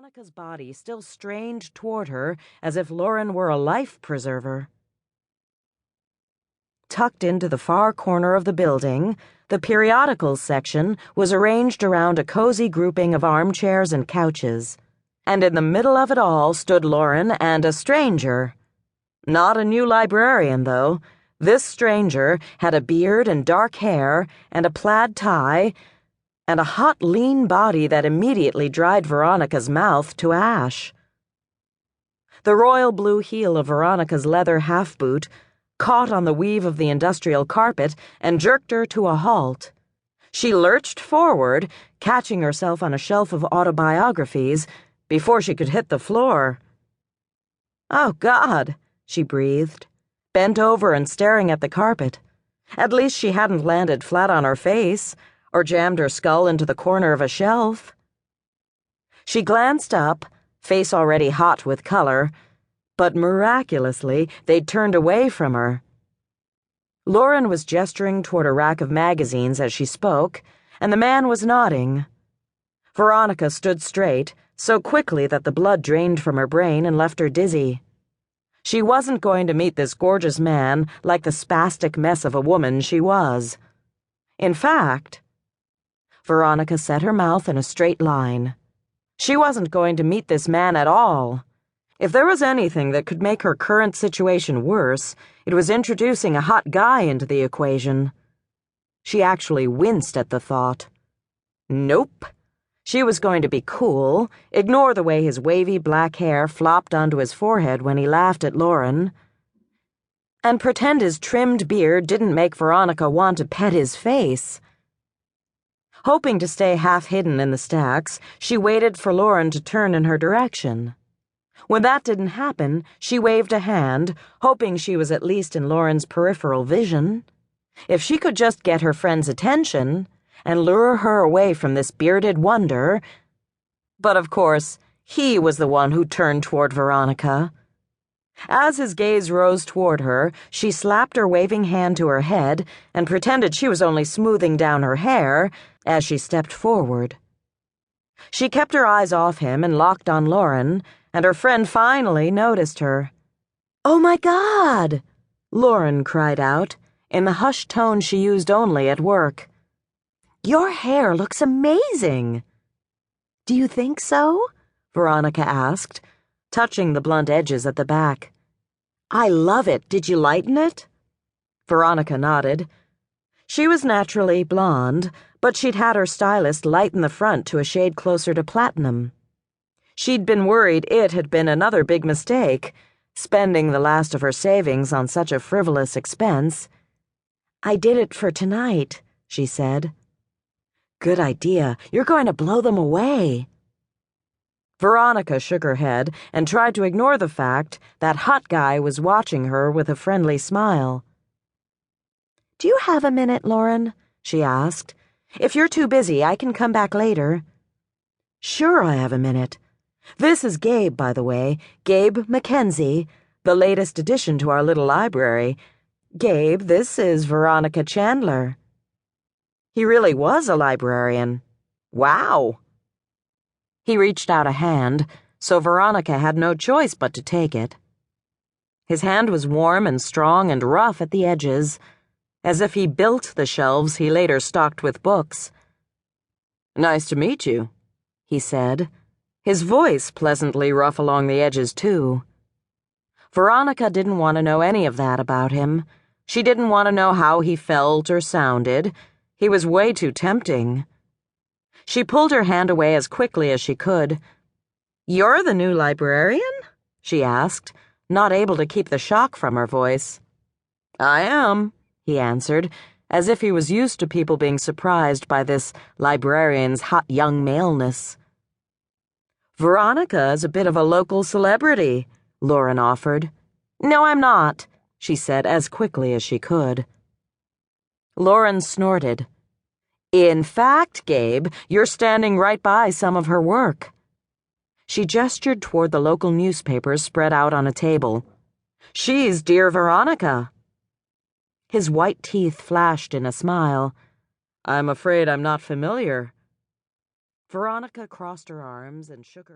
Veronica's body still strained toward her as if Lauren were a life preserver. Tucked into the far corner of the building, the periodicals section was arranged around a cozy grouping of armchairs and couches, and in the middle of it all stood Lauren and a stranger. Not a new librarian, though. This stranger had a beard and dark hair and a plaid tie and a hot, lean body that immediately dried Veronica's mouth to ash. The royal blue heel of Veronica's leather half-boot caught on the weave of the industrial carpet and jerked her to a halt. She lurched forward, catching herself on a shelf of autobiographies before she could hit the floor. "Oh, God," she breathed, bent over and staring at the carpet. At least she hadn't landed flat on her face or jammed her skull into the corner of a shelf. She glanced up, face already hot with color, but miraculously they'd turned away from her. Lauren was gesturing toward a rack of magazines as she spoke, and the man was nodding. Veronica stood straight, so quickly that the blood drained from her brain and left her dizzy. She wasn't going to meet this gorgeous man like the spastic mess of a woman she was. In fact, Veronica set her mouth in a straight line. She wasn't going to meet this man at all. If there was anything that could make her current situation worse, it was introducing a hot guy into the equation. She actually winced at the thought. Nope. She was going to be cool, ignore the way his wavy black hair flopped onto his forehead when he laughed at Lauren, and pretend his trimmed beard didn't make Veronica want to pet his face. Hoping to stay half hidden in the stacks, she waited for Lauren to turn in her direction. When that didn't happen, she waved a hand, hoping she was at least in Lauren's peripheral vision. If she could just get her friend's attention and lure her away from this bearded wonder. But of course, he was the one who turned toward Veronica. As his gaze rose toward her, she slapped her waving hand to her head and pretended she was only smoothing down her hair as she stepped forward. She kept her eyes off him and locked on Lauren, and her friend finally noticed her. "Oh, my God!" Lauren cried out, in the hushed tone she used only at work. "Your hair looks amazing." "Do you think so?" Veronica asked, touching the blunt edges at the back. "I love it. Did you lighten it?" Veronica nodded. She was naturally blonde, but she'd had her stylist lighten the front to a shade closer to platinum. She'd been worried it had been another big mistake, spending the last of her savings on such a frivolous expense. "I did it for tonight," she said. "Good idea. You're going to blow them away." Veronica shook her head and tried to ignore the fact that hot guy was watching her with a friendly smile. "Do you have a minute, Lauren?" she asked. "If you're too busy, I can come back later." "Sure, I have a minute. This is Gabe, by the way, Gabe MacKenzie, the latest addition to our little library. Gabe, this is Veronica Chandler." He really was a librarian. Wow! He reached out a hand, so Veronica had no choice but to take it. His hand was warm and strong and rough at the edges, as if he built the shelves he later stocked with books. "Nice to meet you," he said, his voice pleasantly rough along the edges, too. Veronica didn't want to know any of that about him. She didn't want to know how he felt or sounded. He was way too tempting. She pulled her hand away as quickly as she could. "You're the new librarian?" she asked, not able to keep the shock from her voice. "I am," he answered, as if he was used to people being surprised by this librarian's hot young maleness. "Veronica's a bit of a local celebrity," Lauren offered. "No, I'm not," she said as quickly as she could. Lauren snorted. "In fact, Gabe, you're standing right by some of her work." She gestured toward the local newspapers spread out on a table. "She's Dear Veronica." His white teeth flashed in a smile. "I'm afraid I'm not familiar." Veronica crossed her arms and shook her head.